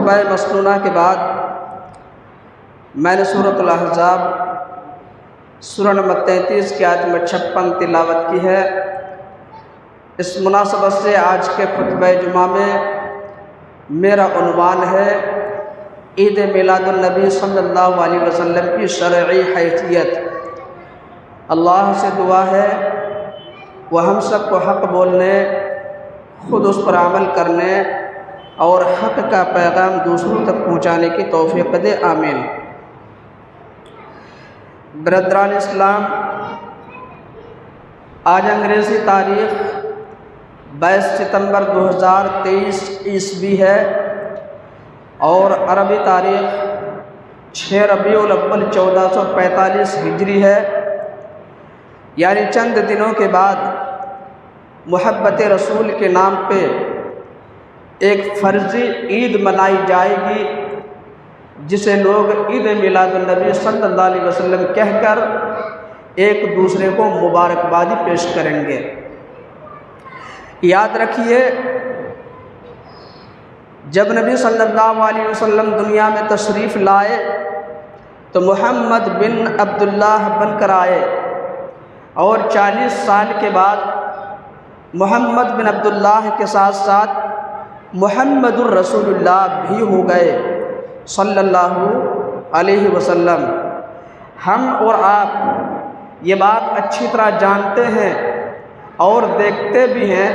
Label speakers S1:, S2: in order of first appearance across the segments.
S1: خطبہ مسنونہ کے بعد میں نے سورۃ الاحزاب سورہ نمبر 33 کی آیت نمبر 56 تلاوت کی ہے۔ اس مناسبت سے آج کے خطبہ جمعہ میں میرا عنوان ہے عید میلاد النبی صلی اللہ علیہ وسلم کی شرعی حیثیت۔ اللہ سے دعا ہے وہ ہم سب کو حق بولنے، خود اس پر عمل کرنے اور حق کا پیغام دوسروں تک پہنچانے کی توفیق دے، آمین۔ برادران اسلام، آج انگریزی تاریخ 22 ستمبر 2023 عیسوی ہے اور عربی تاریخ 6 ربیع الاول 1445 ہجری ہے، یعنی چند دنوں کے بعد محبت رسول کے نام پہ ایک فرضی عید منائی جائے گی، جسے لوگ عید میلاد النبی صلی اللہ علیہ وسلم کہہ کر ایک دوسرے کو مبارکبادی پیش کریں گے۔ یاد رکھیے، جب نبی صلی اللہ علیہ وسلم دنیا میں تشریف لائے تو محمد بن عبداللہ بن کر آئے، اور 40 سال کے بعد محمد بن عبداللہ کے ساتھ ساتھ محمد الرسول اللہ بھی ہو گئے صلی اللہ علیہ وسلم۔ ہم اور آپ یہ بات اچھی طرح جانتے ہیں اور دیکھتے بھی ہیں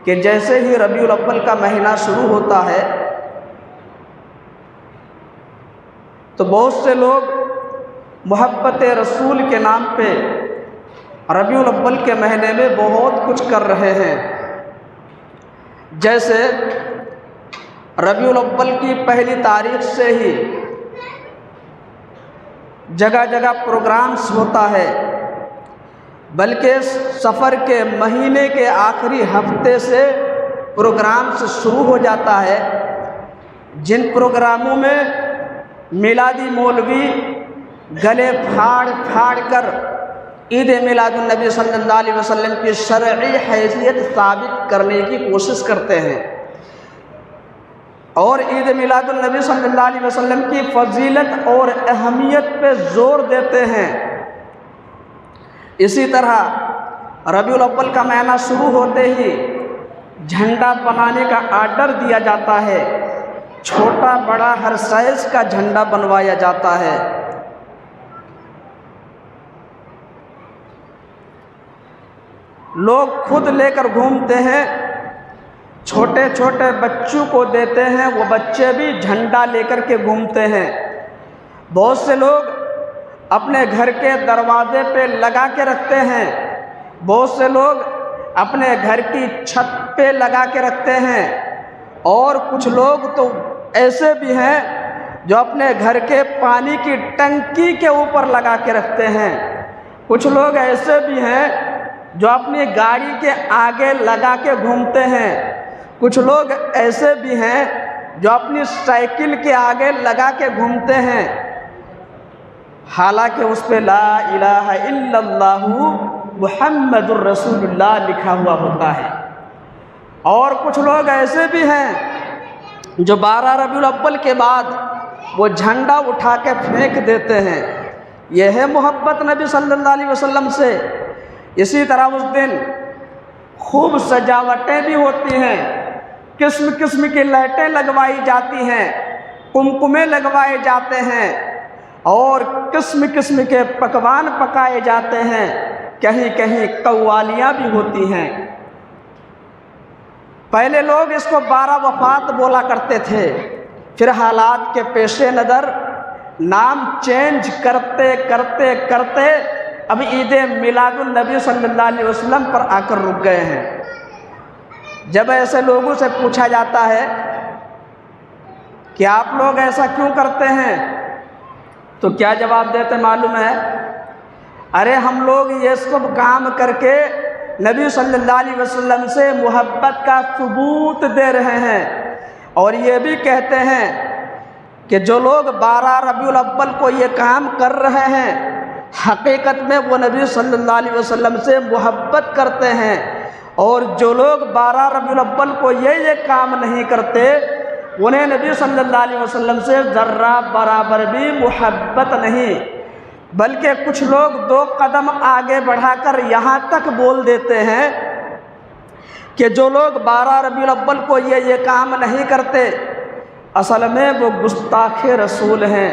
S1: کہ جیسے ہی ربیع الاول کا مہینہ شروع ہوتا ہے تو بہت سے لوگ محبت رسول کے نام پہ ربیع الاول کے مہینے میں بہت کچھ کر رہے ہیں۔ جیسے ربیع الاول کی پہلی تاریخ سے ہی جگہ جگہ پروگرامز ہوتا ہے، بلکہ سفر کے مہینے کے آخری ہفتے سے پروگرامز شروع ہو جاتا ہے، جن پروگراموں میں میلادی مولوی گلے پھاڑ پھاڑ کر عید میلاد النبی صلی اللہ علیہ وسلم کی شرعی حیثیت ثابت کرنے کی کوشش کرتے ہیں، اور عید میلاد النبی صلی اللہ علیہ وسلم کی فضیلت اور اہمیت پہ زور دیتے ہیں۔ اسی طرح ربیع الاول کا مہینہ شروع ہوتے ہی جھنڈا بنانے کا آرڈر دیا جاتا ہے، چھوٹا بڑا ہر سائز کا جھنڈا بنوایا جاتا ہے۔ لوگ خود لے کر گھومتے ہیں، چھوٹے چھوٹے بچوں کو دیتے ہیں، وہ بچے بھی جھنڈا لے کر کے گھومتے ہیں۔ بہت سے لوگ اپنے گھر کے دروازے پہ لگا کے رکھتے ہیں، بہت سے لوگ اپنے گھر کی چھت پہ لگا کے رکھتے ہیں، اور کچھ لوگ تو ایسے بھی ہیں جو اپنے گھر کے پانی کی ٹنکی کے اوپر لگا کے رکھتے ہیں۔ کچھ لوگ ایسے بھی ہیں جو اپنی گاڑی کے آگے لگا کے گھومتے ہیں، کچھ لوگ ایسے بھی ہیں جو اپنی سائیکل کے آگے لگا کے گھومتے ہیں، حالانکہ اس پہ لا الہ الا اللہ محمد الرسول اللہ لکھا ہوا ہوتا ہے۔ اور کچھ لوگ ایسے بھی ہیں جو 12 ربیع الاول کے بعد وہ جھنڈا اٹھا کے پھینک دیتے ہیں۔ یہ ہے محبت نبی صلی اللہ علیہ وسلم سے۔ اسی طرح اس دن خوب سجاوٹیں بھی ہوتی ہیں، قسم قسم کی لائٹیں لگوائی جاتی ہیں، قمقمے لگوائے جاتے ہیں، اور قسم قسم کے پکوان پکائے جاتے ہیں، کہیں کہیں قوالیاں بھی ہوتی ہیں۔ پہلے لوگ اس کو 12 وفات بولا کرتے تھے، پھر حالات کے پیش نظر نام چینج کرتے کرتے کرتے اب عید میلاد النبی صلی اللہ علیہ وسلم پر آ کر رک گئے ہیں۔ جب ایسے لوگوں سے پوچھا جاتا ہے کہ آپ لوگ ایسا کیوں کرتے ہیں، تو کیا جواب دیتے معلوم ہے؟ ارے ہم لوگ یہ سب کام کر کے نبی صلی اللہ علیہ وسلم سے محبت کا ثبوت دے رہے ہیں، اور یہ بھی کہتے ہیں کہ جو لوگ 12 ربیع الاول کو یہ کام کر رہے ہیں حقیقت میں وہ نبی صلی اللہ علیہ وسلم سے محبت کرتے ہیں، اور جو لوگ 12 ربیع الاول کو یہ کام نہیں کرتے انہیں نبی صلی اللہ علیہ وسلم سے ذرہ برابر بھی محبت نہیں، بلکہ کچھ لوگ 2 قدم آگے بڑھا کر یہاں تک بول دیتے ہیں کہ جو لوگ 12 ربیع الاول کو یہ کام نہیں کرتے اصل میں وہ گستاخ رسول ہیں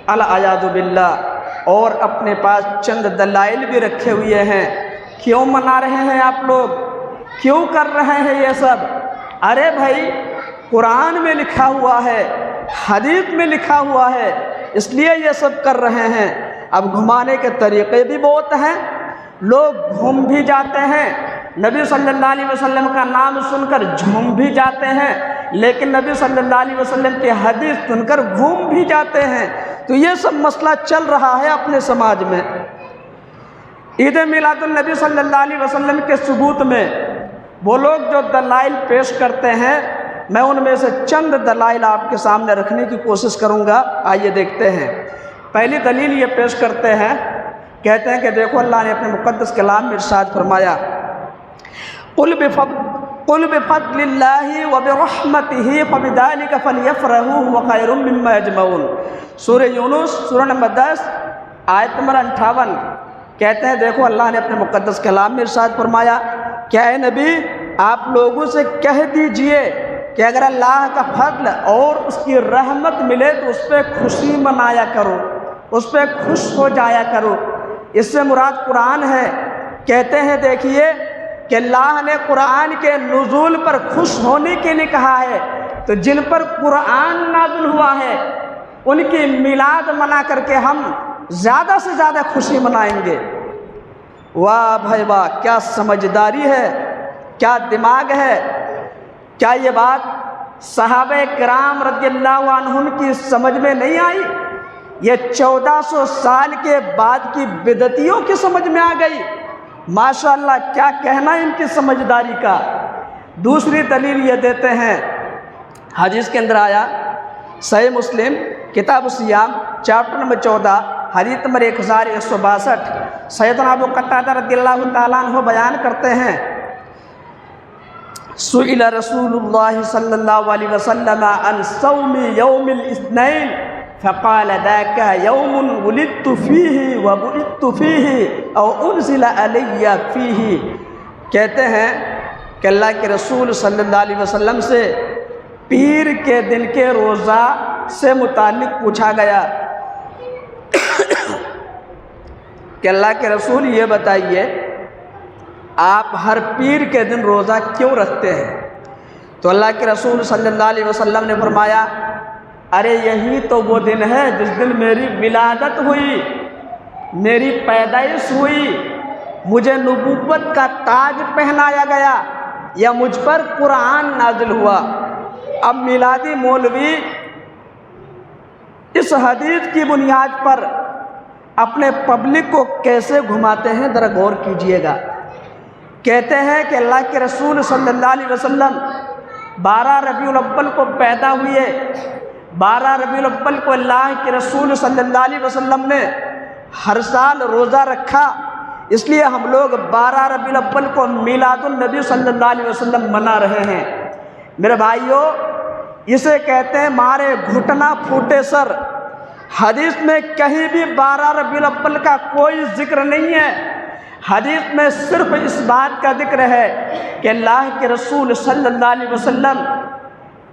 S1: العیاذ باللہ، اور اپنے پاس چند دلائل بھی رکھے ہوئے ہیں۔ کیوں منا رہے ہیں آپ لوگ؟ کیوں کر رہے ہیں یہ سب؟ ارے بھائی قرآن میں لکھا ہوا ہے، حدیث میں لکھا ہوا ہے، اس لیے یہ سب کر رہے ہیں۔ اب گھمانے کے طریقے بھی بہت ہیں، لوگ گھوم بھی جاتے ہیں، نبی صلی اللہ علیہ وسلم کا نام سن کر جھوم بھی جاتے ہیں، لیکن نبی صلی اللہ علیہ وسلم کی حدیث سن کر گھوم بھی جاتے ہیں۔ تو یہ سب مسئلہ چل رہا ہے اپنے سماج میں۔ عید میلاد النبی صلی اللہ علیہ وسلم کے ثبوت میں وہ لوگ جو دلائل پیش کرتے ہیں، میں ان میں سے چند دلائل آپ کے سامنے رکھنے کی کوشش کروں گا۔ آئیے دیکھتے ہیں۔ پہلی دلیل یہ پیش کرتے ہیں، کہتے ہیں کہ دیکھو اللہ نے اپنے مقدس کلام میں ارشاد فرمایا قُلْ بِفَضْلِ اللَّهِ وَبِرَحْمَتِهِ فَبِذَلِكَ فَلْيَفْرَحُوا هُوَ خَيْرٌ مِّمَّا يَجْمَعُونَ۔ سورہ یونس سورہ نمبر 10 آیت نمبر 58 کہتے ہیں دیکھو اللہ نے اپنے مقدس کلام میں ارشاد فرمایا کہ اے نبی آپ لوگوں سے کہہ دیجئے کہ اگر اللہ کا فضل اور اس کی رحمت ملے تو اس پہ خوشی منایا کرو، اس پہ خوش ہو جایا کرو۔ اس سے مراد قرآن ہے۔ کہتے ہیں دیکھیے کہ اللہ نے قرآن کے نزول پر خوش ہونے کے لیے کہا ہے، تو جن پر قرآن نازل ہوا ہے ان کی میلاد منا کر کے ہم زیادہ سے زیادہ خوشی منائیں گے۔ واہ بھائی واہ، کیا سمجھداری ہے، کیا دماغ ہے! کیا یہ بات صحابہ کرام رضی اللہ عنہم کی سمجھ میں نہیں آئی؟ یہ 1400 سال کے بعد کی بدعتیوں کی سمجھ میں آ گئی۔ ماشاءاللہ، کیا کہنا ان کی سمجھداری کا۔ دوسری دلیل یہ دیتے ہیں، حدیث کے اندر آیا صحیح مسلم کتاب الصیام چیپٹر نمبر 14 حدیث نمبر 1162، سیدنا ابو قتادہ رضی اللہ تعالیٰ عنہ بیان کرتے ہیں سئل رسول اللہ صلی اللہ علیہ وسلم عن صوم یوم الاثنین فقال ذاک یوم ولدت فیہ وبعثت فیہ او انزل علی فیہ۔ کہتے ہیں کہ اللہ کے رسول صلی اللہ علیہ وسلم سے پیر کے دن کے روزہ سے متعلق پوچھا گیا کہ اللہ کے رسول یہ بتائیے آپ ہر پیر کے دن روزہ کیوں رکھتے ہیں؟ تو اللہ کے رسول صلی اللہ علیہ وسلم نے فرمایا ارے یہی تو وہ دن ہے جس دن میری ولادت ہوئی، میری پیدائش ہوئی، مجھے نبوت کا تاج پہنایا گیا یا مجھ پر قرآن نازل ہوا۔ اب میلادی مولوی اس حدیث کی بنیاد پر اپنے پبلک کو کیسے گھماتے ہیں ذرا غور کیجئے گا۔ کہتے ہیں کہ اللہ کے رسول صلی اللہ علیہ وسلم 12 ربیع الاول کو پیدا ہوئے، 12 ربیع الاول کو اللہ کے رسول صلی اللہ علیہ وسلم نے ہر سال روزہ رکھا، اس لیے ہم لوگ 12 ربیع الاول کو میلاد النبی صلی اللہ علیہ وسلم منا رہے ہیں۔ میرے بھائیوں، اسے کہتے ہیں مارے گھٹنا پھوٹے سر۔ حدیث میں کہیں بھی 12 ربیع الاول کا کوئی ذکر نہیں ہے۔ حدیث میں صرف اس بات کا ذکر ہے کہ اللہ کے رسول صلی اللہ علیہ وسلم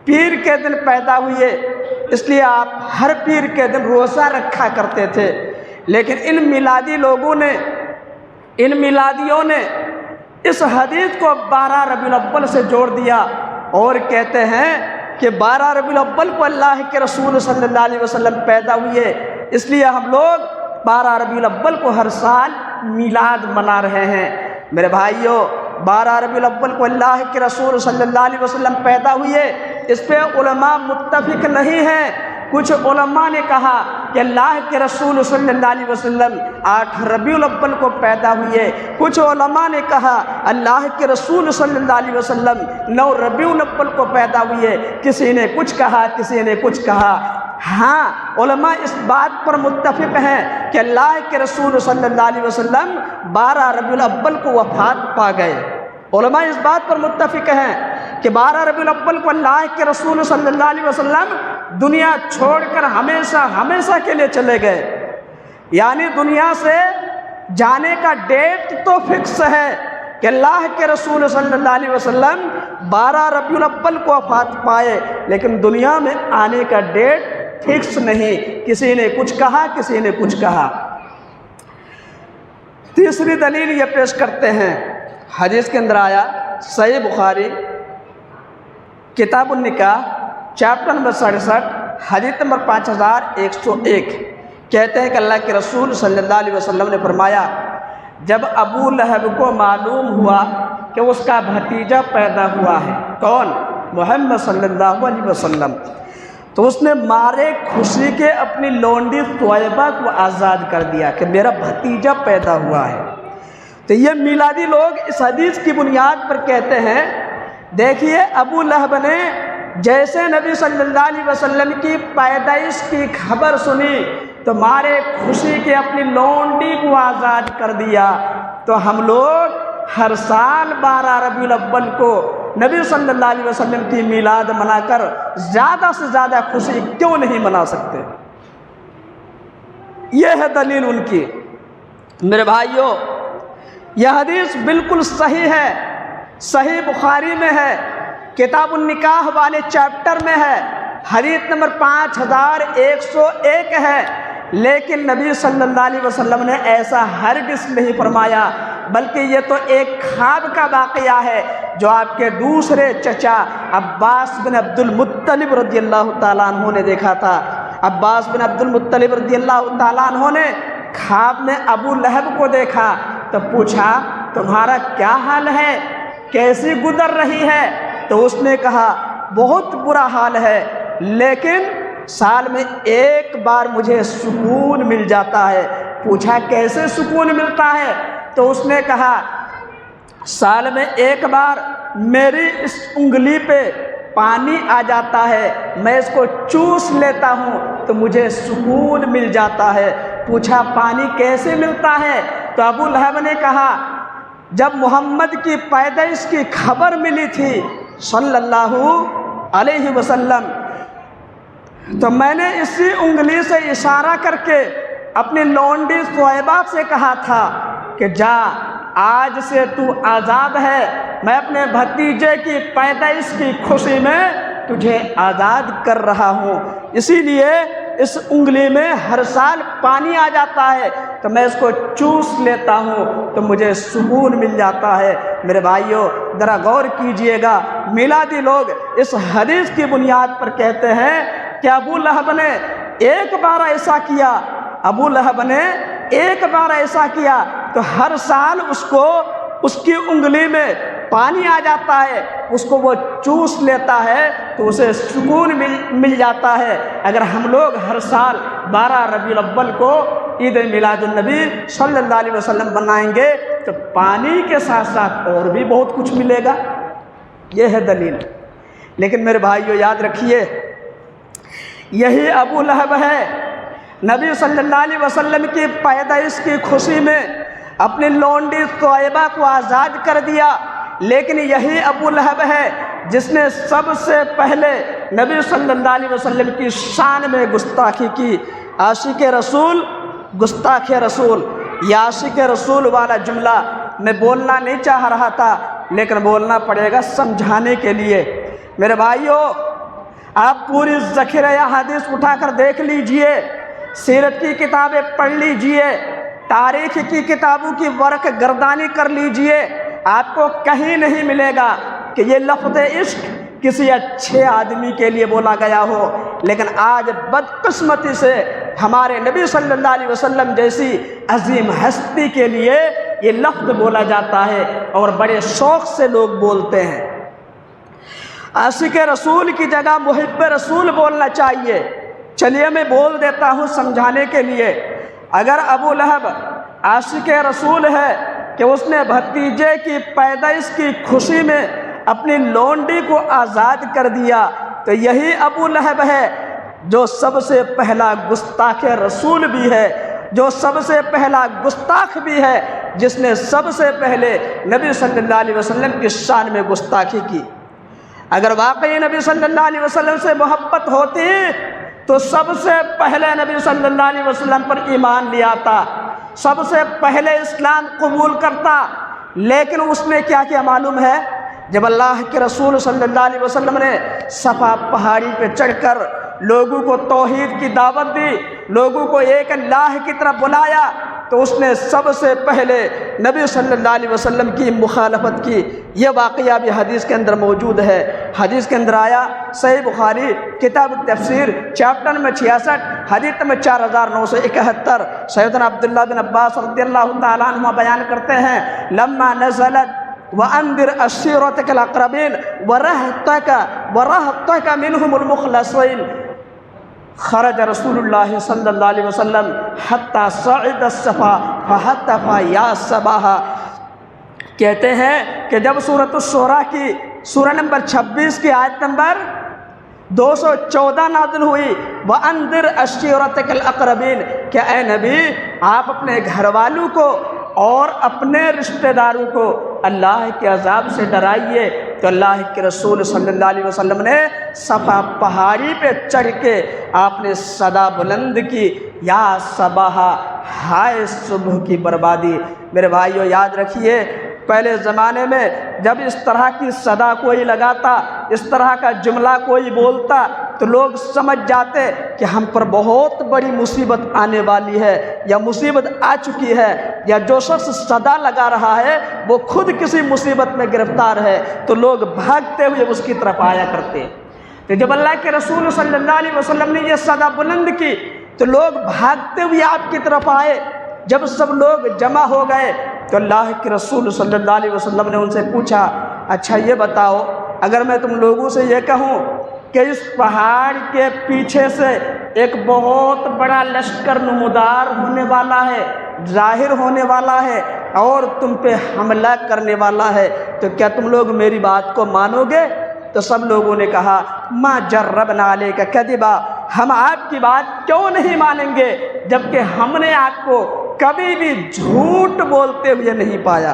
S1: پیر کے دن پیدا ہوئے، اس لیے آپ ہر پیر کے دن روزہ رکھا کرتے تھے۔ لیکن ان میلادیوں نے اس حدیث کو 12 ربیع الاول سے جوڑ دیا اور کہتے ہیں کہ 12 ربیع الاول کو اللہ کے رسول صلی اللہ علیہ وسلم پیدا ہوئے، اس لیے ہم لوگ 12 ربیع الاول کو ہر سال میلاد منا رہے ہیں۔ میرے بھائیوں، 12 ربیع الاول کو اللہ کے رسول صلی اللہ علیہ وسلم پیدا ہوئے، اس پہ علماء متفق نہیں ہیں۔ کچھ علماء نے کہا کہ اللہ کے رسول صلی اللہ علیہ وسلم 8 ربیع الاول کو پیدا ہوئے، کچھ علماء نے کہا اللہ کے رسول صلی اللہ علیہ وسلم 9 ربیع الاول کو پیدا ہوئے، کسی نے کچھ کہا، کسی نے کچھ کہا۔ ہاں، علماء اس بات پر متفق ہیں کہ اللہ کے رسول صلی اللہ علیہ وسلم 12 ربیع الاول کو وفات پا گئے۔ علماء اس بات پر متفق ہیں، کہ 12 ربیع الاول کو اللہ کے رسول صلی اللہ علیہ وسلم دنیا چھوڑ کر ہمیشہ کے لیے چلے گئے، یعنی دنیا سے جانے کا ڈیٹ تو فکس ہے کہ اللہ کے رسول صلی اللہ علیہ وسلم 12 ربیع الاول کو وفات پائے، لیکن دنیا میں آنے کا ڈیٹ فکس نہیں، کسی نے کچھ کہا، کسی نے کچھ کہا۔ تیسری دلیل یہ پیش کرتے ہیں، حدیث کے اندر آیا صحیح بخاری کتاب النکاح چیپٹر نمبر 67 حدیث نمبر 5101، کہتے ہیں کہ اللہ کے رسول صلی اللہ علیہ وسلم نے فرمایا جب ابو لہب کو معلوم ہوا کہ اس کا بھتیجا پیدا ہوا ہے، کون؟ محمد صلی اللہ علیہ وسلم، تو اس نے مارے خوشی کے اپنی لونڈی طیبہ کو آزاد کر دیا کہ میرا بھتیجا پیدا ہوا ہے۔ تو یہ میلادی لوگ اس حدیث کی بنیاد پر کہتے ہیں، دیکھیے ابو لہب نے جیسے نبی صلی اللہ علیہ وسلم کی پیدائش کی خبر سنی تو مارے خوشی کے اپنی لونڈی کو آزاد کر دیا، تو ہم لوگ ہر سال 12 ربیع الاول کو نبی صلی اللہ علیہ وسلم کی میلاد منا کر زیادہ سے زیادہ خوشی کیوں نہیں منا سکتے؟ یہ ہے دلیل ان کی۔ میرے بھائیوں، یہ حدیث بالکل صحیح ہے، صحیح بخاری میں ہے، کتاب النکاح والے چیپٹر میں ہے، حدیث نمبر 5101 ہے، لیکن نبی صلی اللہ علیہ وسلم نے ایسا ہرگز نہیں فرمایا، بلکہ یہ تو ایک خواب کا واقعہ ہے جو آپ کے دوسرے چچا عباس بن عبد المطلب رضی اللہ تعالیٰ عنہ نے دیکھا تھا۔ عباس بن عبد المطلب رضی اللہ تعالیٰ عنہ نے خواب میں ابو لہب کو دیکھا تو پوچھا تمہارا کیا حال ہے، کیسی گزر رہی ہے؟ تو اس نے کہا بہت برا حال ہے، لیکن سال میں ایک بار مجھے سکون مل جاتا ہے۔ پوچھا کیسے سکون ملتا ہے؟ تو اس نے کہا سال میں ایک بار میری اس انگلی پہ پانی آ جاتا ہے، میں اس کو چوس لیتا ہوں تو مجھے سکون مل جاتا ہے۔ پوچھا پانی کیسے ملتا ہے؟ تو ابو لہب نے کہا جب محمد کی پیدائش کی خبر ملی تھی صلی اللہ علیہ وسلم تو میں نے اسی انگلی سے اشارہ کر کے اپنی لونڈی طیبہ سے کہا تھا کہ جا آج سے تو آزاد ہے، میں اپنے بھتیجے کی پیدائش کی خوشی میں تجھے آزاد کر رہا ہوں، اسی لیے اس انگلی میں ہر سال پانی آ جاتا ہے تو میں اس کو چوس لیتا ہوں تو مجھے سکون مل جاتا ہے۔ میرے بھائیوں ذرا غور کیجئے گا، میلادی لوگ اس حدیث کی بنیاد پر کہتے ہیں کہ ابو لہب نے ایک بار ایسا کیا، ابو لہب نے ایک بار ایسا کیا تو ہر سال اس کو اس کی انگلی میں پانی آ جاتا ہے، اس کو وہ چوس لیتا ہے تو اسے سکون مل جاتا ہے۔ اگر ہم لوگ ہر سال 12 ربیع الاول کو عید میلاد النبی صلی اللہ علیہ وسلم منائیں گے تو پانی کے ساتھ ساتھ اور بھی بہت کچھ ملے گا۔ یہ ہے دلیل۔ لیکن میرے بھائیو یاد رکھیے یہی ابو لہب ہے، نبی صلی اللہ علیہ وسلم کی پیدائش کی خوشی میں اپنی لونڈی طیبہ کو آزاد کر دیا، لیکن یہی ابو لہب ہے جس نے سب سے پہلے نبی صلی اللہ علیہ وسلم کی شان میں گستاخی کی۔ عاشق رسول گستاخ رسول، یہ عاشق رسول والا جملہ میں بولنا نہیں چاہ رہا تھا لیکن بولنا پڑے گا سمجھانے کے لیے۔ میرے بھائیو آپ پوری ذخیرہ حدیث اٹھا کر دیکھ لیجئے، سیرت کی کتابیں پڑھ لیجئے، تاریخ کی کتابوں کی ورق گردانی کر لیجئے، آپ کو کہیں نہیں ملے گا کہ یہ لفظ عشق کسی اچھے آدمی کے لیے بولا گیا ہو، لیکن آج بدقسمتی سے ہمارے نبی صلی اللہ علیہ وسلم جیسی عظیم ہستی کے لیے یہ لفظ بولا جاتا ہے اور بڑے شوق سے لوگ بولتے ہیں۔ عاشق رسول کی جگہ محب رسول بولنا چاہیے۔ چلیے میں بول دیتا ہوں سمجھانے کے لیے، اگر ابو لہب عاشق رسول ہے کہ اس نے بھتیجے کی پیدائش کی خوشی میں اپنی لونڈی کو آزاد کر دیا تو یہی ابو لہب ہے جو سب سے پہلا گستاخ رسول بھی ہے، جو سب سے پہلا گستاخ بھی ہے، جس نے سب سے پہلے نبی صلی اللہ علیہ وسلم کی شان میں گستاخی کی۔ اگر واقعی نبی صلی اللہ علیہ وسلم سے محبت ہوتی تو سب سے پہلے نبی صلی اللہ علیہ وسلم پر ایمان لے آتا، سب سے پہلے اسلام قبول کرتا۔ لیکن اس نے کیا کیا معلوم ہے؟ جب اللہ کے رسول صلی اللہ علیہ وسلم نے صفا پہاڑی پہ چڑھ کر لوگوں کو توحید کی دعوت دی، لوگوں کو ایک اللہ کی طرف بلایا، تو اس نے سب سے پہلے نبی صلی اللہ علیہ وسلم کی مخالفت کی۔ یہ واقعہ بھی حدیث کے اندر موجود ہے۔ حدیث کے اندر آیا، صحیح بخاری کتاب التفسیر چیپٹر نمبر 66 حدیث نمبر 4971، سیدنا عبداللہ بن عباس رضی اللہ تعالیٰ عنہما بیان کرتے ہیں، لما نزلت وَأَنذِرْ عَشِيرَتَكَ الْأَقْرَبِينَ وَرَهْطَكَ مِنْهُمُ الْمُخْلَصِينَ خرج رسول اللہ صلی اللہ علیہ وسلم حتی صعد الصفا فہتف یا صباحا۔ کہتے ہیں کہ جب سورۃ الشعراء کی سورہ نمبر 26 کی آیت نمبر 214 نازل ہوئی، وَأَنذِرْ عَشِيرَتَكَ الْأَقْرَبِينَ، کہ اے نبی آپ اپنے گھر والوں کو اور اپنے رشتہ داروں کو اللہ کے عذاب سے ڈرائیے۔ تو اللہ کے رسول صلی اللہ علیہ وسلم نے صفا پہاڑی پہ چڑھ کے آپ نے صدا بلند کی، یا صباح، ہائے صبح کی بربادی۔ میرے بھائیو یاد رکھیے، پہلے زمانے میں جب اس طرح کی صدا کوئی لگاتا، اس طرح کا جملہ کوئی بولتا، تو لوگ سمجھ جاتے کہ ہم پر بہت بڑی مصیبت آنے والی ہے یا مصیبت آ چکی ہے، یا جو شخص صدا لگا رہا ہے وہ خود کسی مصیبت میں گرفتار ہے، تو لوگ بھاگتے ہوئے اس کی طرف آیا کرتے۔ تو جب اللہ کے رسول صلی اللہ علیہ وسلم نے یہ صدا بلند کی تو لوگ بھاگتے ہوئے آپ کی طرف آئے۔ جب سب لوگ جمع ہو گئے تو اللہ کے رسول صلی اللہ علیہ وسلم نے ان سے پوچھا، اچھا یہ بتاؤ، اگر میں تم لوگوں سے یہ کہوں کہ اس پہاڑ کے پیچھے سے ایک بہت بڑا لشکر نمودار ہونے والا ہے، ظاہر ہونے والا ہے اور تم پہ حملہ کرنے والا ہے، تو کیا تم لوگ میری بات کو مانو گے؟ تو سب لوگوں نے کہا، ما جربنا علیک کذبا، ہم آپ کی بات کیوں نہیں مانیں گے جبکہ ہم نے آپ کو کبھی بھی جھوٹ بولتے ہوئے نہیں پایا۔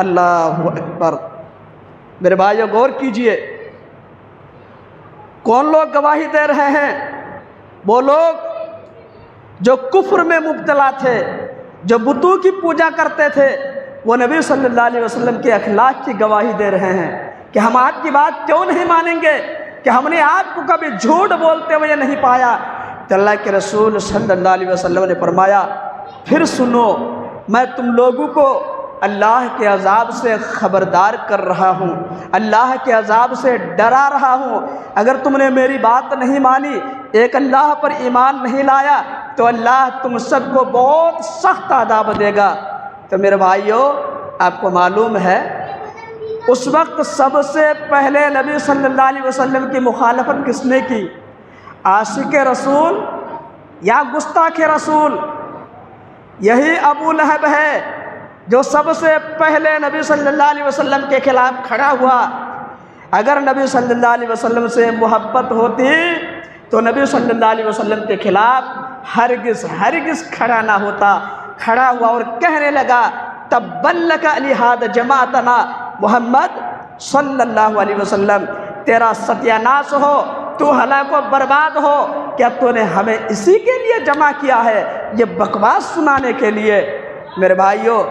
S1: اللہ اکبر۔ میرے بھائیو غور کیجئے، کون لوگ گواہی دے رہے ہیں؟ وہ لوگ جو کفر میں مبتلا تھے، جو بتوں کی پوجا کرتے تھے، وہ نبی صلی اللہ علیہ وسلم کے اخلاق کی گواہی دے رہے ہیں کہ ہم آپ کی بات کیوں نہیں مانیں گے کہ ہم نے آپ کو کبھی جھوٹ بولتے ہوئے نہیں پایا۔ تو اللہ کے رسول صلی اللہ علیہ وسلم نے فرمایا، پھر سنو، میں تم لوگوں کو اللہ کے عذاب سے خبردار کر رہا ہوں، اللہ کے عذاب سے ڈرا رہا ہوں۔ اگر تم نے میری بات نہیں مانی، ایک اللہ پر ایمان نہیں لایا، تو اللہ تم سب کو بہت سخت عذاب دے گا۔ تو میرے بھائیو، آپ کو معلوم ہے اس وقت سب سے پہلے نبی صلی اللہ علیہ وسلم کی مخالفت کس نے کی؟ عاشق رسول یا گستاخ رسول؟ یہی ابو لہب ہے جو سب سے پہلے نبی صلی اللہ علیہ وسلم کے خلاف کھڑا ہوا۔ اگر نبی صلی اللہ علیہ وسلم سے محبت ہوتی تو نبی صلی اللہ علیہ وسلم کے خلاف ہرگز کھڑا نہ ہوتا۔ کھڑا ہوا اور کہنے لگا، تبا لک لہذا جماعتنا، محمد صلی اللہ علیہ وسلم تیرا ستیہ ناش ہو، تو ہلاک و برباد ہو، کیا تو نے ہمیں اسی کے لیے جمع کیا ہے، یہ بکواس سنانے کے لیے؟ میرے بھائیو،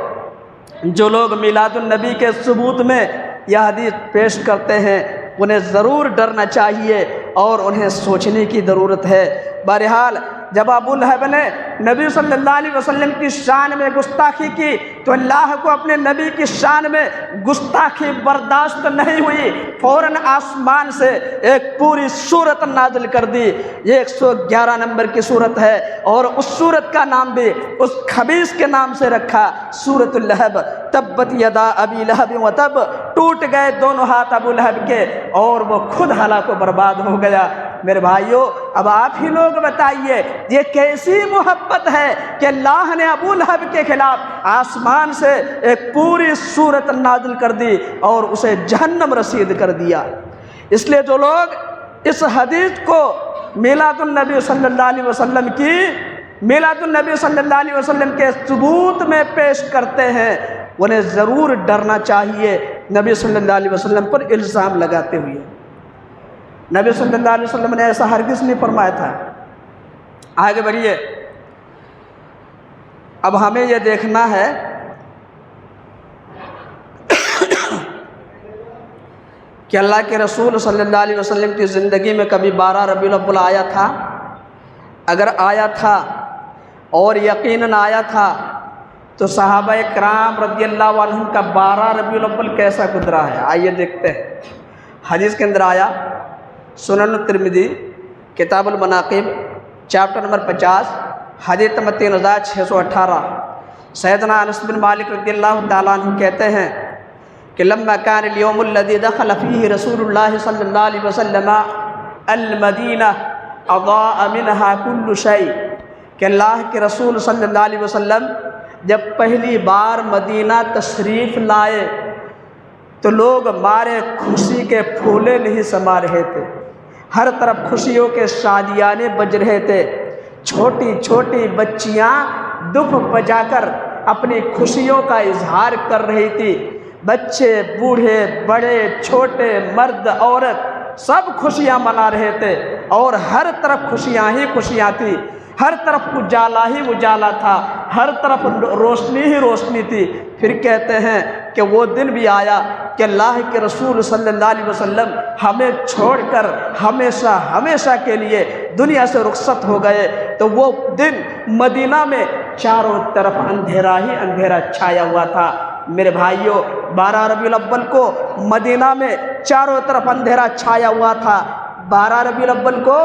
S1: جو لوگ میلاد النبی کے ثبوت میں یہ حدیث پیش کرتے ہیں انہیں ضرور ڈرنا چاہیے اور انہیں سوچنے کی ضرورت ہے۔ بہرحال جب ابو لہب نے نبی صلی اللہ علیہ وسلم کی شان میں گستاخی کی تو اللہ کو اپنے نبی کی شان میں گستاخی برداشت نہیں ہوئی، فوراً آسمان سے ایک پوری سورت نازل کر دی۔ یہ 111 نمبر کی سورت ہے اور اس سورت کا نام بھی اس خبیث کے نام سے رکھا، سورۃ اللہب۔ تبت یدا ابی لہب وتب، ٹوٹ گئے دونوں ہاتھ ابو لہب کے اور وہ خود ہلاک و برباد ہو گیا۔ میرے بھائیو، اب آپ ہی لوگ بتائیے یہ کیسی محبت ہے کہ اللہ نے ابو لہب کے خلاف آسمان سے ایک پوری سورت نازل کر دی اور اسے جہنم رسید کر دیا۔ اس لیے جو لوگ اس حدیث کو میلاد النبی صلی اللہ علیہ وسلم کی میلاد النبی صلی اللہ علیہ وسلم کے ثبوت میں پیش کرتے ہیں انہیں ضرور ڈرنا چاہیے نبی صلی اللہ علیہ وسلم پر الزام لگاتے ہوئے۔ نبی صلی اللہ علیہ وسلم نے ایسا ہرگز نہیں فرمایا تھا۔ آگے بڑھیے، اب ہمیں یہ دیکھنا ہے کہ اللہ کے رسول صلی اللہ علیہ وسلم کی زندگی میں کبھی 12 ربیع الاول آیا تھا؟ اگر آیا تھا اور یقیناً آیا تھا تو صحابہ کرام رضی اللہ عنہم کا 12 ربیع الاول کیسا گزرا ہے؟ آئیے دیکھتے ہیں۔ حدیث کے اندر آیا، سنن ترمذی کتاب المناقب چیپٹر نمبر 50 حدیث نمبر 3618، سیدنا انس بن مالک رضی اللہ تعالیٰ عنہ کہتے ہیں کہ لما كان اليوم الذي دخل فيه رسول الله صلی اللہ علیہ وسلم المدینہ اضاء منها كل شيء، کہ اللہ کے رسول صلی اللہ علیہ وسلم جب پہلی بار مدینہ تشریف لائے تو لوگ مارے خوشی کے پھولے نہیں سما رہے تھے، ہر طرف خوشیوں کے شادیانے بج رہے تھے، چھوٹی چھوٹی بچیاں دف بجا کر اپنی خوشیوں کا اظہار کر رہی تھی، بچے بوڑھے بڑے چھوٹے مرد عورت سب خوشیاں منا رہے تھے، اور ہر طرف خوشیاں ہی خوشیاں تھی، ہر طرف اجالا ہی اجالا تھا، ہر طرف روشنی ہی روشنی تھی۔ پھر کہتے ہیں کہ وہ دن بھی آیا کہ اللہ کے رسول صلی اللہ علیہ وسلم ہمیں چھوڑ کر ہمیشہ ہمیشہ کے لیے دنیا سے رخصت ہو گئے، تو وہ دن مدینہ میں چاروں طرف اندھیرا ہی اندھیرا چھایا ہوا تھا۔ میرے بھائیوں، 12 ربیع الاول کو مدینہ میں چاروں طرف اندھیرا چھایا ہوا تھا، 12 ربیع الاول کو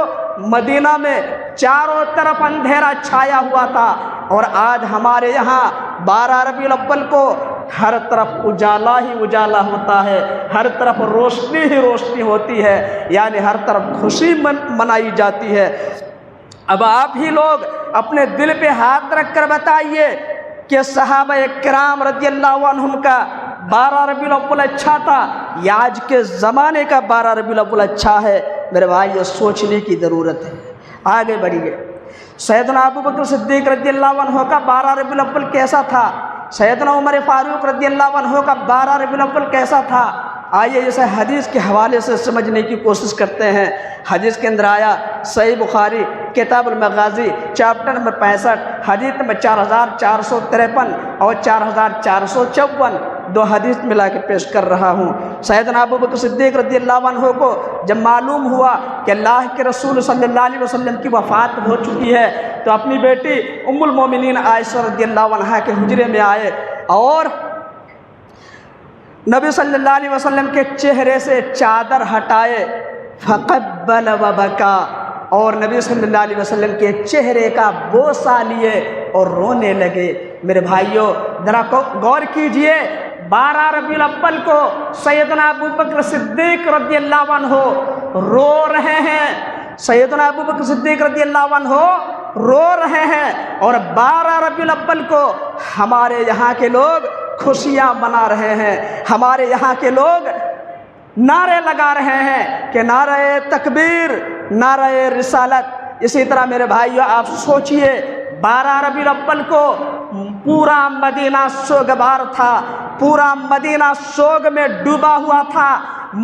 S1: مدینہ میں چاروں طرف اندھیرا چھایا ہوا تھا، اور آج ہمارے یہاں 12 ربیع الاول کو ہر طرف اجالا ہی اجالا ہوتا ہے، ہر طرف روشنی ہی روشنی ہوتی ہے، یعنی ہر طرف خوشی منائی جاتی ہے۔ اب آپ ہی لوگ اپنے دل پہ ہاتھ رکھ کر بتائیے کہ صحابہ کرام رضی اللہ عنہم کا 12 ربیع الاول اچھا تھا یا آج کے زمانے کا 12 ربیع الاول اچھا ہے؟ میرے بھائی، یہ سوچنے کی ضرورت ہے۔ آگے بڑھیے، سیدنا ابوبکر صدیق رضی اللہ عنہ کا 12 ربیع الاول کیسا تھا؟ سیدنا عمر فاروق رضی اللہ عنہ کا 12 ربیع الاول کیسا تھا؟ آئیے اسے حدیث کے حوالے سے سمجھنے کی کوشش کرتے ہیں۔ حدیث کے اندر آیا، صحیح بخاری کتاب المغازی چیپٹر نمبر 65 حدیث نمبر 4453 اور 4454، دو حدیث ملا کے پیش کر رہا ہوں۔ سیدنا ابوبکر صدیق رضی اللہ عنہ کو جب معلوم ہوا کہ اللہ کے رسول صلی اللہ علیہ وسلم کی وفات ہو چکی ہے تو اپنی بیٹی ام المومنین عائشہ رضی اللہ عنہا کے حجرے میں آئے اور نبی صلی اللہ علیہ وسلم کے چہرے سے چادر ہٹائے، فقبل وبکا، اور نبی صلی اللہ علیہ وسلم کے چہرے کا بوسہ لیے اور رونے لگے۔ میرے بھائیوں، ذرا غور کیجئے، 12 ربیع الاول کو سیدنا ابوبکر صدیق رضی اللہ عنہ رو رہے ہیں، سیدنا ابوبکر صدیق رضی اللہ عنہ رو رہے ہیں، اور 12 ربیع الاول کو ہمارے یہاں کے لوگ خوشیاں منا رہے ہیں، ہمارے یہاں کے لوگ نعرے لگا رہے ہیں کہ نعرہ تکبیر، نعرہ رسالت۔ اسی طرح میرے بھائیو، آپ سوچئے 12 ربیع الاول کو پورا مدینہ سوگوار تھا، پورا مدینہ سوگ میں ڈوبا ہوا تھا،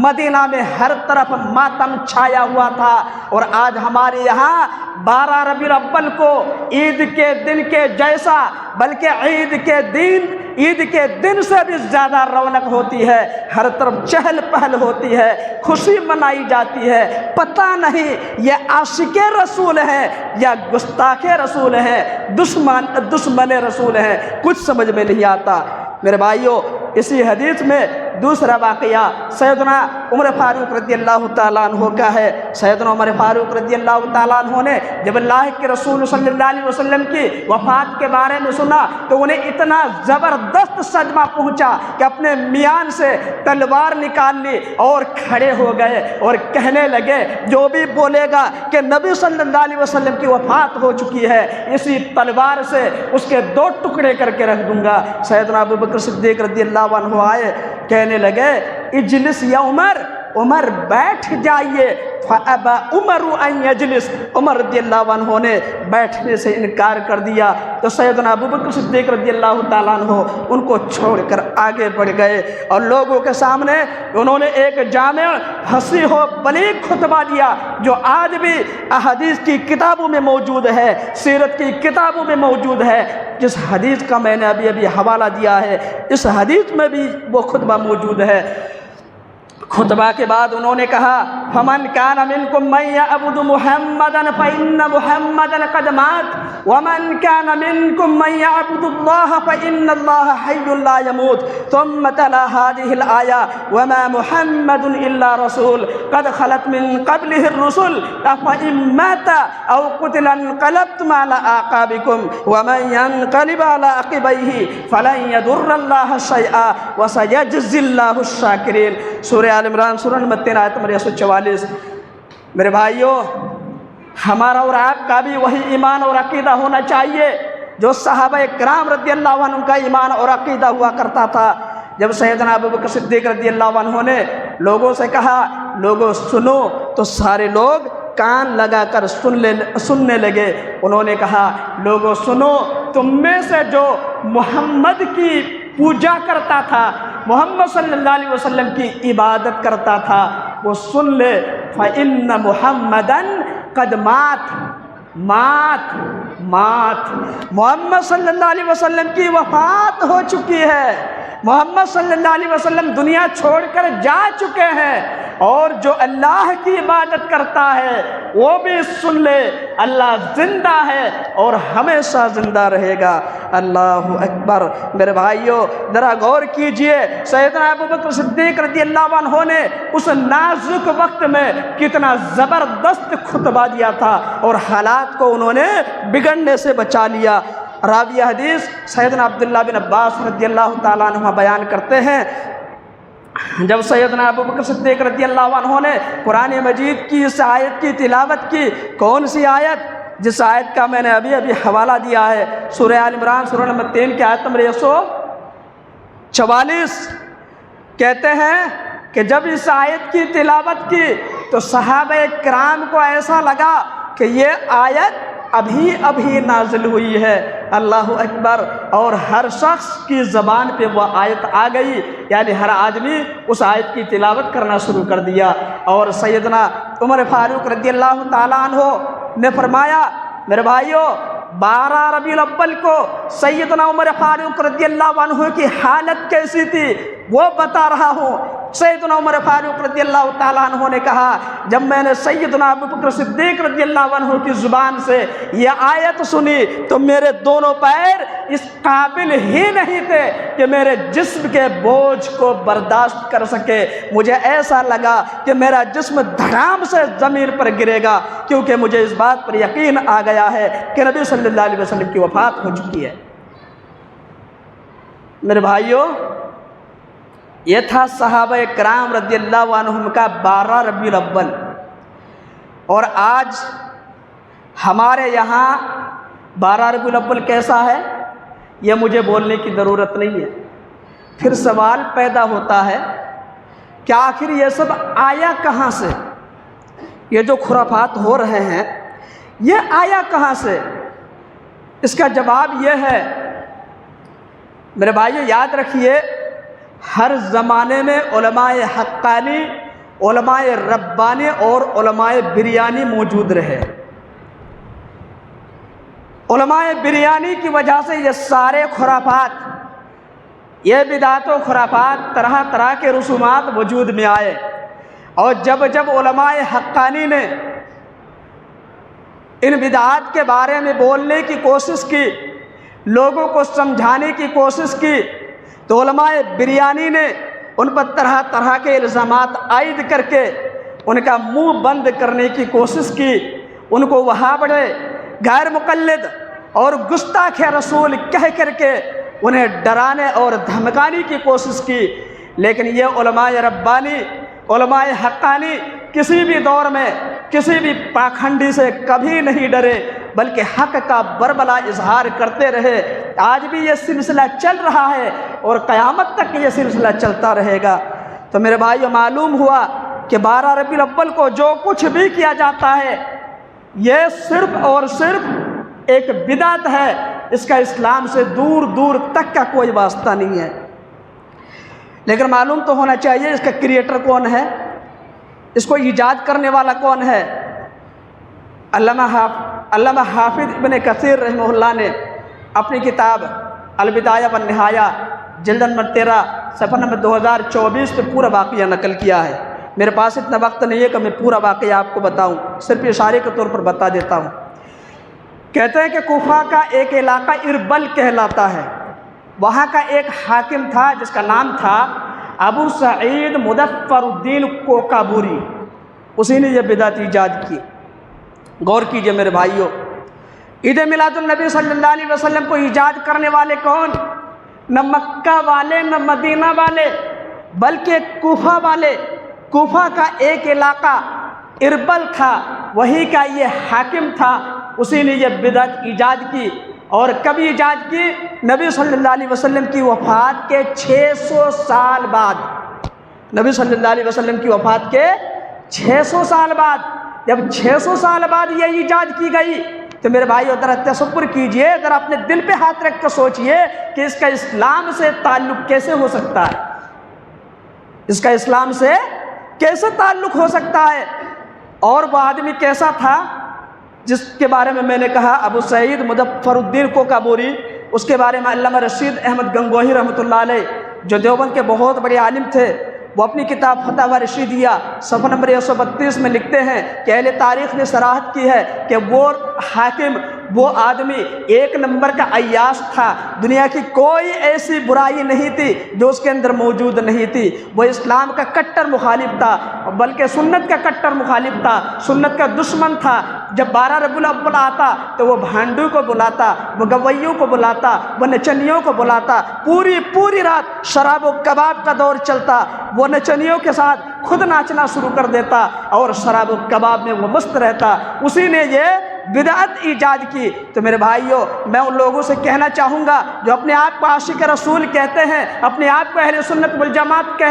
S1: مدینہ میں ہر طرف ماتم چھایا ہوا تھا، اور آج ہمارے یہاں 12 ربیع الاول کو عید کے دن کے جیسا، بلکہ عید کے دن سے بھی زیادہ رونق ہوتی ہے، ہر طرف چہل پہل ہوتی ہے، خوشی منائی جاتی ہے۔ پتہ نہیں یہ عاشق رسول ہیں یا گستاخ رسول ہیں، دشمن رسول ہیں، کچھ سمجھ میں نہیں آتا۔ میرے بھائیوں، اسی حدیث میں دوسرا واقعہ سیدنا عمر فاروق رضی اللہ تعالیٰ عنہ کا ہے۔ سیدنا عمر فاروق رضی اللہ تعالیٰ عنہ نے جب اللہ کے رسول صلی اللہ علیہ وسلم کی وفات کے بارے میں سنا تو انہیں اتنا زبردست صدمہ پہنچا کہ اپنے میان سے تلوار نکال لی اور کھڑے ہو گئے اور کہنے لگے، جو بھی بولے گا کہ نبی صلی اللہ علیہ وسلم کی وفات ہو چکی ہے، اسی تلوار سے اس کے 2 ٹکڑے کر کے رکھ دوں گا۔ سیدنا ابوبکر صدیق رضی اللہ عنہ آئے، کہنے لگے، اجلس یا عمر، عمر بیٹھ جائیے، فَأَبَى عُمَرُ أَن يَجْلِسَ، عمر رضی اللہ عنہ نے بیٹھنے سے انکار کر دیا، تو سیدنا ابوبکر صدیق رضی اللہ تعالیٰ عنہ ان کو چھوڑ کر آگے بڑھ گئے، اور لوگوں کے سامنے انہوں نے ایک جامع فصیح و بلیغ خطبہ دیا جو آج بھی احادیث کی کتابوں میں موجود ہے، سیرت کی کتابوں میں موجود ہے۔ جس حدیث کا میں نے ابھی حوالہ دیا ہے، اس حدیث میں بھی وہ خطبہ موجود ہے۔ خطبہ کے بعد انہوں نے کہا فَمَنْ كَانَ مِنْكُمْ مَنْ يَعْبُدُ مُحَمَّدًا فَإِنَّ مُحَمَّدًا قَدْ مَاتَ وَمَنْ كَانَ مِنْكُمْ مَنْ يَعْبُدُ اللَّهَ فَإِنَّ اللَّهَ حَيٌّ لَا يَمُوتُ ثُمَّ تَلَا هَذِهِ الْآيَةَ وَمَا مُحَمَّدٌ إِلَّا رَسُولٌ قَدْ خَلَتْ مِنْ قَبْلِهِ الرُّسُلُ أَفَإِن مَّاتَ أَوْ قُتِلَ انقلبتم عَلَىٰ أَعْقَابِكُمْ وَمَن يَنقَلِبْ عَلَىٰ عَقِبَيْهِ فَلَن يَضُرَّ اللَّهَ شَيْئًا وَسَيَجْزِي اللَّهُ الشَّاكِرِينَ۔ سورہ آل عمران سورہ نمبر 13 آیت نمبر 144۔ میرے بھائیوں، ہمارا اور آپ کا بھی وہی ایمان اور عقیدہ ہونا چاہیے جو صحابہ کرام رضی اللہ عنہ کا ایمان اور عقیدہ ہوا کرتا تھا۔ جب سیدنا ابوبکر صدیق رضی اللہ عنہ نے لوگوں سے کہا لوگوں سنو، تو سارے لوگ کان لگا کر سننے لگے۔ انہوں نے کہا لوگوں سنو، تم میں سے جو محمد کی پوجا کرتا تھا، محمد صلی اللہ علیہ وسلم کی عبادت کرتا تھا، وہ سن لے فَإِنَّ مُحَمَّدًا قَدْ مات محمد صلی اللہ علیہ وسلم کی وفات ہو چکی ہے، محمد صلی اللہ علیہ وسلم دنیا چھوڑ کر جا چکے ہیں، اور جو اللہ کی عبادت کرتا ہے وہ بھی سن لے اللہ زندہ ہے اور ہمیشہ زندہ رہے گا۔ اللہ اکبر۔ میرے بھائیوں ذرا غور کیجئے، سیدنا ابوبکر صدیق رضی اللہ عنہ نے اس نازک وقت میں کتنا زبردست خطبہ دیا تھا، اور حالات کو انہوں نے بگڑنے سے بچا لیا۔ راوی حدیث سیدنا عبداللہ بن عباس رضی اللہ تعالیٰ عنہ بیان کرتے ہیں، جب سیدنا ابوبکر صدیق رضی اللہ عنہ نے قرآن مجید کی اس آیت کی تلاوت کی، کون سی آیت؟ جس آیت کا میں نے ابھی حوالہ دیا ہے، سورہ آل عمران سورہ نمبر 3 کی آیت نمبر 144۔ کہتے ہیں کہ جب اس آیت کی تلاوت کی تو صحابہ کرام کو ایسا لگا کہ یہ آیت ابھی نازل ہوئی ہے۔ اللہ اکبر۔ اور ہر شخص کی زبان پہ وہ آیت آ گئی، یعنی ہر آدمی اس آیت کی تلاوت کرنا شروع کر دیا۔ اور سیدنا عمر فاروق رضی اللہ تعالیٰ عنہ نے فرمایا، میرے بھائیوں 12 ربیع الاول کو سیدنا عمر فاروق رضی اللہ عنہ کی حالت کیسی تھی وہ بتا رہا ہوں۔ سیدنا عمر فاروق رضی اللہ تعالیٰ عنہ نے کہا، جب میں نے سیدنا ابوبکر صدیق رضی اللہ عنہ کی زبان سے یہ آیت سنی تو میرے دونوں پیر اس قابل ہی نہیں تھے کہ میرے جسم کے بوجھ کو برداشت کر سکے۔ مجھے ایسا لگا کہ میرا جسم دھڑام سے زمین پر گرے گا، کیونکہ مجھے اس بات پر یقین آ گیا ہے کہ نبی صلی اللہ علیہ وسلم کی وفات ہو چکی ہے۔ میرے بھائیوں، یہ تھا صحابہ کرام رضی اللہ عنہم کا 12 ربیع الاول، اور آج ہمارے یہاں 12 ربیع الاول کیسا ہے یہ مجھے بولنے کی ضرورت نہیں ہے۔ پھر سوال پیدا ہوتا ہے کہ آخر یہ سب آیا کہاں سے؟ یہ جو خرافات ہو رہے ہیں یہ آیا کہاں سے؟ اس کا جواب یہ ہے، میرے بھائیو یاد رکھیے، ہر زمانے میں علماء حقانی، علماء ربانی اور علماء بریانی موجود رہے۔ علماء بریانی کی وجہ سے یہ سارے خرافات، یہ بدعات و خرافات، طرح طرح کے رسومات وجود میں آئے، اور جب علماء حقانی نے ان بدعات کے بارے میں بولنے کی کوشش کی، لوگوں کو سمجھانے کی کوشش کی، تو علماء بریانی نے ان پر طرح طرح کے الزامات عائد کر کے ان کا منہ بند کرنے کی کوشش کی، ان کو وہاں بڑے غیر مقلد اور گستاخ رسول کہہ کر کے انہیں ڈرانے اور دھمکانے کی کوشش کی۔ لیکن یہ علماء ربانی، علماء حقانی کسی بھی دور میں کسی بھی پاکھنڈی سے کبھی نہیں ڈرے، بلکہ حق کا بربلا اظہار کرتے رہے۔ آج بھی یہ سلسلہ چل رہا ہے اور قیامت تک یہ سلسلہ چلتا رہے گا۔ تو میرے بھائیو معلوم ہوا کہ 12 ربیع الاول کو جو کچھ بھی کیا جاتا ہے یہ صرف اور صرف ایک بدعت ہے، اس کا اسلام سے دور دور تک کا کوئی واسطہ نہیں ہے۔ لیکن معلوم تو ہونا چاہیے اس کا کریٹر کون ہے، اس کو ایجاد کرنے والا کون ہے۔ علامہ حافظ ابن کثیر رحمہ اللہ نے اپنی کتاب البدایہ والنہایہ جلد نمبر 13 صفحہ نمبر 2024 پہ پورا واقعہ نقل کیا ہے۔ میرے پاس اتنا وقت نہیں ہے کہ میں پورا واقعہ آپ کو بتاؤں، صرف اشارے کے طور پر بتا دیتا ہوں۔ کہتے ہیں کہ کوفہ کا ایک علاقہ اربل کہلاتا ہے، وہاں کا ایک حاکم تھا جس کا نام تھا ابو سعید مظفر الدین کوکابوری، اسی نے یہ بدعت ایجاد کی۔ غور کیجئے میرے بھائیوں، عید میلاد النبی صلی اللہ علیہ وسلم کو ایجاد کرنے والے کون؟ نہ مکہ والے نہ مدینہ والے، بلکہ کوفہ والے۔ کوفہ کا ایک علاقہ اربل تھا، وہی کا یہ حاکم تھا، اسی نے یہ بدعت ایجاد کی۔ اور کب ایجاد کی؟ نبی صلی اللہ علیہ وسلم کی وفات کے 600 سال بعد۔ نبی صلی اللہ علیہ وسلم کی وفات کے 600 سال بعد، جب 600 سال بعد یہ ایجاد کی گئی تو میرے بھائیو ذرا تصور کیجئے، ذرا اپنے دل پہ ہاتھ رکھ کر سوچئے کہ اس کا اسلام سے تعلق کیسے ہو سکتا ہے، اس کا اسلام سے کیسے تعلق ہو سکتا ہے۔ اور وہ آدمی کیسا تھا جس کے بارے میں نے کہا ابو سعید مظفر الدین کوکابوری، اس کے بارے میں علامہ رشید احمد گنگوہی رحمۃ اللہ علیہ جو دیوبند کے بہت بڑے عالم تھے، وہ اپنی کتاب فتاوی رشیدیہ صفحہ نمبر 132 میں لکھتے ہیں کہ اہل تاریخ نے صراحت کی ہے کہ وہ حاکم، وہ آدمی ایک نمبر کا عیاش تھا، دنیا کی کوئی ایسی برائی نہیں تھی جو اس کے اندر موجود نہیں تھی۔ وہ اسلام کا کٹر مخالف تھا، بلکہ سنت کا کٹر مخالف تھا، سنت کا دشمن تھا۔ جب 12 ربیع الاول آتا تو وہ بھانڈو کو بلاتا، وہ گویوں کو بلاتا، وہ نچنیوں کو بلاتا، پوری رات شراب و کباب کا دور چلتا، وہ نچنیوں کے ساتھ خود ناچنا شروع کر دیتا اور شراب و کباب میں وہ مست رہتا۔ اسی نے یہ بدعت ایجاد کی۔ تو میرے بھائیوں، میں ان لوگوں سے کہنا چاہوں گا جو اپنے آپ کو عاشق رسول کہتے ہیں، اپنے آپ کو اہل سنت والجماعت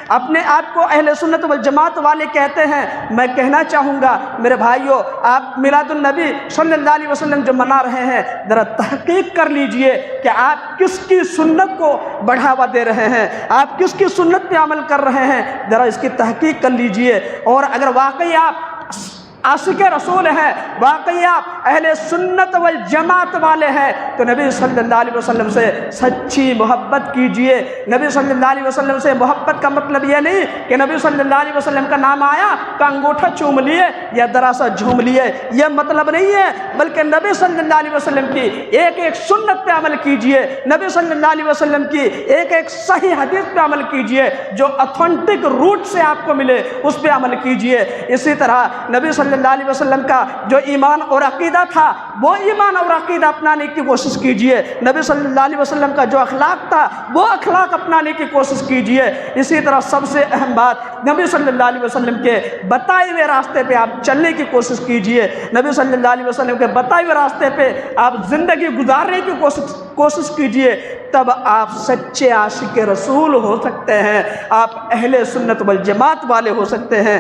S1: اپنے آپ کو اہل سنت والجماعت والے کہتے ہیں، میں کہنا چاہوں گا میرے بھائیوں، آپ میلاد النبی صلی اللہ علیہ وسلم جو منا رہے ہیں، ذرا تحقیق کر لیجئے کہ آپ کس کی سنت کو بڑھاوا دے رہے ہیں، آپ کس کی سنت پہ عمل کر رہے ہیں، ذرا اس کی تحقیق کر لیجئے۔ اور اگر واقعی آپ عاشق رسول ہیں، واقعی آپ اہل سنت والجماعت والے ہیں، تو نبی صلی اللہ علیہ وسلم سے سچی محبت کیجئے۔ نبی صلی اللہ علیہ وسلم سے محبت کا مطلب یہ نہیں کہ نبی صلی اللہ علیہ وسلم کا نام آیا تو انگوٹھا چوم لیے یا دراسہ جھوم لیے، یہ مطلب نہیں ہے، بلکہ نبی صلی اللہ علیہ وسلم کی ایک ایک سنت پہ عمل کیجئے، نبی صلی اللہ علیہ وسلم کی ایک ایک صحیح حدیث پہ عمل کیجئے، جو اتھینٹک روٹ سے آپ کو ملے اس پہ عمل کیجئے۔ اسی طرح نبی صلی اللہ علیہ وسلم کا جو ایمان اور عقیدہ تھا، وہ ایمان اور عقیدہ اپنانے کی کوشش کیجئے۔ نبی صلی اللہ علیہ وسلم کا جو اخلاق تھا، وہ اخلاق اپنانے کی کوشش کیجئے۔ اسی طرح سب سے اہم بات، نبی صلی اللہ علیہ وسلم کے بتائے ہوئے راستے پہ آپ چلنے کی کوشش کیجئے۔ نبی صلی اللہ علیہ وسلم کے بتائے ہوئے راستے پہ آپ زندگی گزارنے کی کوشش کیجئے، تب آپ سچے عاشق رسول ہو سکتے ہیں، آپ اہل سنت والجماعت والے ہو سکتے ہیں۔